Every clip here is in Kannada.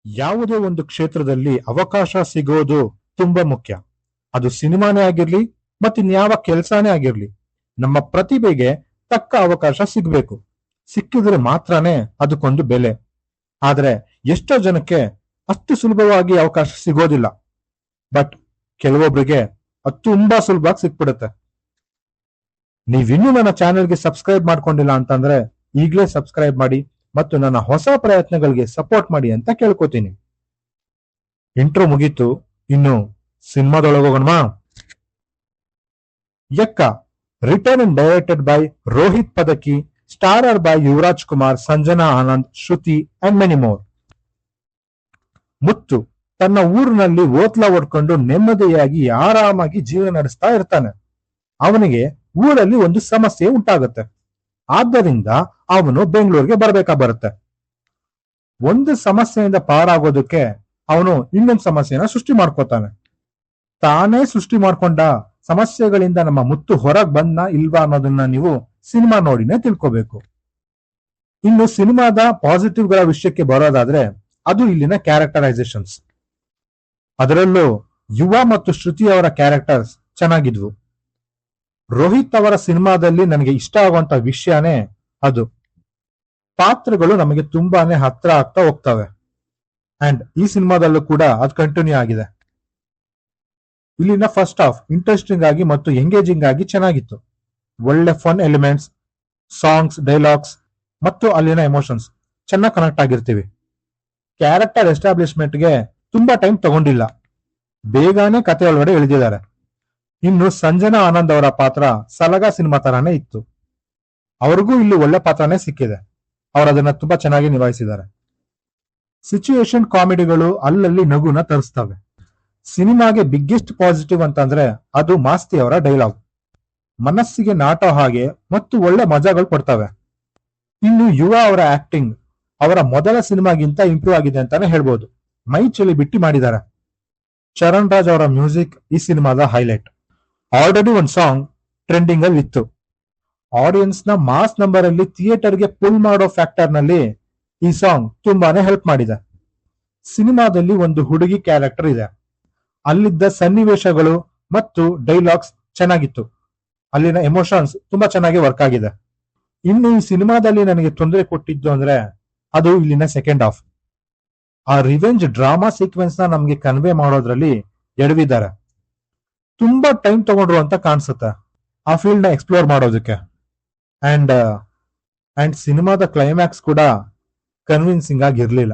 ಯಾವುದೇ ಒಂದು ಕ್ಷೇತ್ರದಲ್ಲಿ ಅವಕಾಶ ಸಿಗೋದು ತುಂಬಾ ಮುಖ್ಯ. ಅದು ಸಿನಿಮಾನೇ ಆಗಿರ್ಲಿ ಮತ್ತಿನ್ಯಾವ ಕೆಲಸನೇ ಆಗಿರ್ಲಿ, ನಮ್ಮ ಪ್ರತಿಭೆಗೆ ತಕ್ಕ ಅವಕಾಶ ಸಿಗ್ಬೇಕು. ಸಿಕ್ಕಿದ್ರೆ ಮಾತ್ರನೇ ಅದಕ್ಕೊಂದು ಬೆಲೆ. ಆದ್ರೆ ಎಷ್ಟೋ ಜನಕ್ಕೆ ಅಷ್ಟು ಸುಲಭವಾಗಿ ಅವಕಾಶ ಸಿಗೋದಿಲ್ಲ. ಬಟ್ ಕೆಲವೊಬ್ರಿಗೆ ಅದು ತುಂಬಾ ಸುಲಭವಾಗಿ ಸಿಕ್ಬಿಡುತ್ತೆ. ನೀವಿನ್ನೂ ನನ್ನ ಚಾನೆಲ್ಗೆ ಸಬ್ಸ್ಕ್ರೈಬ್ ಮಾಡ್ಕೊಂಡಿಲ್ಲ ಅಂತಂದ್ರೆ ಈಗಲೇ ಸಬ್ಸ್ಕ್ರೈಬ್ ಮಾಡಿ ಮತ್ತು ನನ್ನ ಹೊಸ ಪ್ರಯತ್ನಗಳಿಗೆ ಸಪೋರ್ಟ್ ಮಾಡಿ ಅಂತ ಕೇಳ್ಕೊತೀನಿ. ಇಂಟ್ರೋ ಮುಗೀತು, ಇನ್ನು ಸಿನಿಮಾದೊಳಗೋಗೋಣವಾ? ಯಕ್ಕ, written and directed by Rohit Padaki, starrer by Yuvaraj Kumar, Sanjana Anand, Shruti and many more. Muthu ತನ್ನ ಊರಿನಲ್ಲಿ ಓತ್ಲಾ ಹೊಡ್ಕೊಂಡು ನೆಮ್ಮದಿಯಾಗಿ ಆರಾಮಾಗಿ ಜೀವನ ನಡೆಸ್ತಾ ಇರ್ತಾನೆ. ಅವನಿಗೆ ಊರಲ್ಲಿ ಒಂದು ಸಮಸ್ಯೆ ಉಂಟಾಗುತ್ತೆ. ಆದ್ದರಿಂದ ಅವನು ಬೆಂಗಳೂರಿಗೆ ಬರ್ಬೇಕಾ ಬರುತ್ತೆ. ಒಂದು ಸಮಸ್ಯೆಯಿಂದ ಪಾರಾಗೋದಕ್ಕೆ ಅವನು ಇನ್ನೊಂದು ಸಮಸ್ಯೆನ ಸೃಷ್ಟಿ ಮಾಡ್ಕೋತಾನೆ. ತಾನೇ ಸೃಷ್ಟಿ ಮಾಡ್ಕೊಂಡ ಸಮಸ್ಯೆಗಳಿಂದ ನಮ್ಮ ಮುತ್ತು ಹೊರಗ್ ಬಂದ ಇಲ್ವಾ ಅನ್ನೋದನ್ನ ನೀವು ಸಿನಿಮಾ ನೋಡಿನೇ ತಿಳ್ಕೋಬೇಕು. ಇನ್ನು ಸಿನಿಮಾದ ಪಾಸಿಟಿವ್ ಗಳ ವಿಷಯಕ್ಕೆ ಬರೋದಾದ್ರೆ ಅದು ಇಲ್ಲಿನ ಕ್ಯಾರೆಕ್ಟರೈಸೇಷನ್ಸ್. ಅದರಲ್ಲೂ ಯುವ ಮತ್ತು ಶ್ರುತಿ ಅವರ ಕ್ಯಾರೆಕ್ಟರ್ಸ್ ಚೆನ್ನಾಗಿದ್ವು. ರೋಹಿತ್ ಅವರ ಸಿನಿಮಾದಲ್ಲಿ ನನಗೆ ಇಷ್ಟ ಆಗುವಂತ ವಿಷಯನೇ ಅದು. ಪಾತ್ರಗಳು ನಮಗೆ ತುಂಬಾನೇ ಹತ್ರ ಆಗ್ತಾ ಹೋಗ್ತವೆ. ಅಂಡ್ ಈ ಸಿನಿಮಾದಲ್ಲೂ ಕೂಡ ಅದು ಕಂಟಿನ್ಯೂ ಆಗಿದೆ. ಇಲ್ಲಿನ ಫಸ್ಟ್ ಹಾಫ್ ಇಂಟ್ರೆಸ್ಟಿಂಗ್ ಆಗಿ ಮತ್ತು ಎಂಗೇಜಿಂಗ್ ಆಗಿ ಚೆನ್ನಾಗಿತ್ತು. ಒಳ್ಳೆ ಫನ್ ಎಲಿಮೆಂಟ್ಸ್, ಸಾಂಗ್ಸ್, ಡೈಲಾಗ್ಸ್ ಮತ್ತು ಅಲ್ಲಿನ ಎಮೋಷನ್ಸ್ ಚೆನ್ನಾಗಿ ಕನೆಕ್ಟ್ ಆಗಿರ್ತೀವಿ. ಕ್ಯಾರೆಕ್ಟರ್ ಎಸ್ಟಾಬ್ಲಿಷ್ಮೆಂಟ್ಗೆ ತುಂಬಾ ಟೈಮ್ ತಗೊಂಡಿಲ್ಲ, ಬೇಗನೆ ಕತೆ ಒಳಗಡೆ ಇಳಿದಿದ್ದಾರೆ. ಇನ್ನು ಸಂಜನಾ ಆನಂದ್ ಅವರ ಪಾತ್ರ ಸಲಗ ಸಿನಿಮಾ ತರಾನೇ ಇತ್ತು. ಅವ್ರಿಗೂ ಇಲ್ಲಿ ಒಳ್ಳೆ ಪಾತ್ರನೇ ಸಿಕ್ಕಿದೆ. ಅವ್ರು ಅದನ್ನ ತುಂಬಾ ಚೆನ್ನಾಗಿ ನಿಭಾಯಿಸಿದ್ದಾರೆ. ಸಿಚುಯೇಷನ್ ಕಾಮಿಡಿಗಳು ಅಲ್ಲಲ್ಲಿ ನಗುನ ತರಿಸ್ತವೆ. ಸಿನಿಮಾಗೆ ಬಿಗ್ಗೆಸ್ಟ್ ಪಾಸಿಟಿವ್ ಅಂತಂದ್ರೆ ಅದು ಮಾಸ್ತಿ ಅವರ ಡೈಲಾಗ್. ಮನಸ್ಸಿಗೆ ನಾಟೋ ಹಾಗೆ ಮತ್ತು ಒಳ್ಳೆ ಮಜಾಗಳು ಕೊಡ್ತವೆ. ಇನ್ನು ಯುವ ಅವರ ಆಕ್ಟಿಂಗ್ ಅವರ ಮೊದಲ ಸಿನಿಮಾಗಿಂತ ಇಂಪ್ರೂವ್ ಆಗಿದೆ ಅಂತಾನೆ ಹೇಳ್ಬೋದು. ಮೈ ಚಳಿ ಬಿಟ್ಟು ಮಾಡಿದ್ದಾರೆ. ಚರಣ್ ರಾಜ್ ಅವರ ಮ್ಯೂಸಿಕ್ ಈ ಸಿನಿಮಾದ ಹೈಲೈಟ್. ಆಲ್ರೆಡಿ ಒಂದು ಸಾಂಗ್ ಟ್ರೆಂಡಿಂಗ್ ಅಲ್ಲಿ ಇತ್ತು. ಆಡಿಯನ್ಸ್ ನ ಮಾಸ್ ನಂಬರ್ ಅಲ್ಲಿ ಥಿಯೇಟರ್ಗೆ ಪುಲ್ ಮಾಡೋ ಫ್ಯಾಕ್ಟರ್ ನಲ್ಲಿ ಈ ಸಾಂಗ್ ತುಂಬಾನೇ ಹೆಲ್ಪ್ ಮಾಡಿದೆ. ಸಿನಿಮಾದಲ್ಲಿ ಒಂದು ಹುಡುಗಿ ಕ್ಯಾರೆಕ್ಟರ್ ಇದೆ. ಅಲ್ಲಿದ್ದ ಸನ್ನಿವೇಶಗಳು ಮತ್ತು ಡೈಲಾಗ್ಸ್ ಚೆನ್ನಾಗಿತ್ತು. ಅಲ್ಲಿನ ಎಮೋಷನ್ಸ್ ತುಂಬಾ ಚೆನ್ನಾಗಿ ವರ್ಕ್ ಆಗಿದೆ. ಇನ್ನು ಈ ಸಿನಿಮಾದಲ್ಲಿ ನನಗೆ ತೊಂದರೆ ಕೊಟ್ಟಿದ್ದು ಅಂದ್ರೆ ಅದು ಇಲ್ಲಿನ ಸೆಕೆಂಡ್ ಹಾಫ್. ಆ ರಿವೆಂಜ್ ಡ್ರಾಮಾ ಸೀಕ್ವೆನ್ಸ್ ನ ನಮ್ಗೆ ಕನ್ವೆ ಮಾಡೋದ್ರಲ್ಲಿ ಎಡವಿದ್ದಾರೆ. ತುಂಬಾ ಟೈಮ್ ತಗೊಂಡ್ರು ಅಂತ ಕಾಣಿಸುತ್ತೆ ಆ ಫೀಲ್ಡ್ ನ ಎಕ್ಸ್ಪ್ಲೋರ್ ಮಾಡೋದಕ್ಕೆ. ಅಂಡ್ ಸಿನಿಮಾದ ಕ್ಲೈಮ್ಯಾಕ್ಸ್ ಕೂಡ ಕನ್ವಿನ್ಸಿಂಗ್ ಆಗಿರ್ಲಿಲ್ಲ.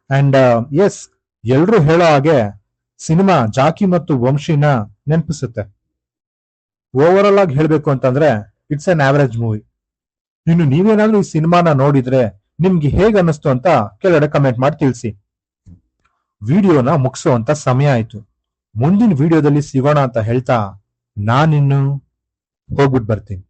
ಅಂಡ್ ಎಸ್, ಎಲ್ರು ಹೇಳೋ ಹಾಗೆ ಸಿನಿಮಾ ಜಾಕಿ ಮತ್ತು ವಂಶಿನ ನೆನಪಿಸುತ್ತೆ. ಓವರ್ ಆಲ್ ಆಗಿ ಹೇಳ್ಬೇಕು ಅಂತಂದ್ರೆ ಇಟ್ಸ್ ಅನ್ ಆವರೇಜ್ ಮೂವಿ. ಇನ್ನು ನೀವೇನಾದ್ರೂ ಈ ಸಿನಿಮಾನ ನೋಡಿದ್ರೆ ನಿಮ್ಗೆ ಹೇಗ್ ಅನ್ನಿಸ್ತು ಅಂತ ಕೆಳಗಡೆ ಕಮೆಂಟ್ ಮಾಡಿ ತಿಳಿಸಿ. ವಿಡಿಯೋನ ಮುಗಿಸುವಂತ ಸಮಯ ಆಯ್ತು. ಮುಂದಿನ ವಿಡಿಯೋದಲ್ಲಿ ಸಿಗೋಣ ಅಂತ ಹೇಳ್ತಾ ನಾನಿನ್ನು ಹೋಗ್ಬಿಟ್ಟು ಬರ್ತೀನಿ.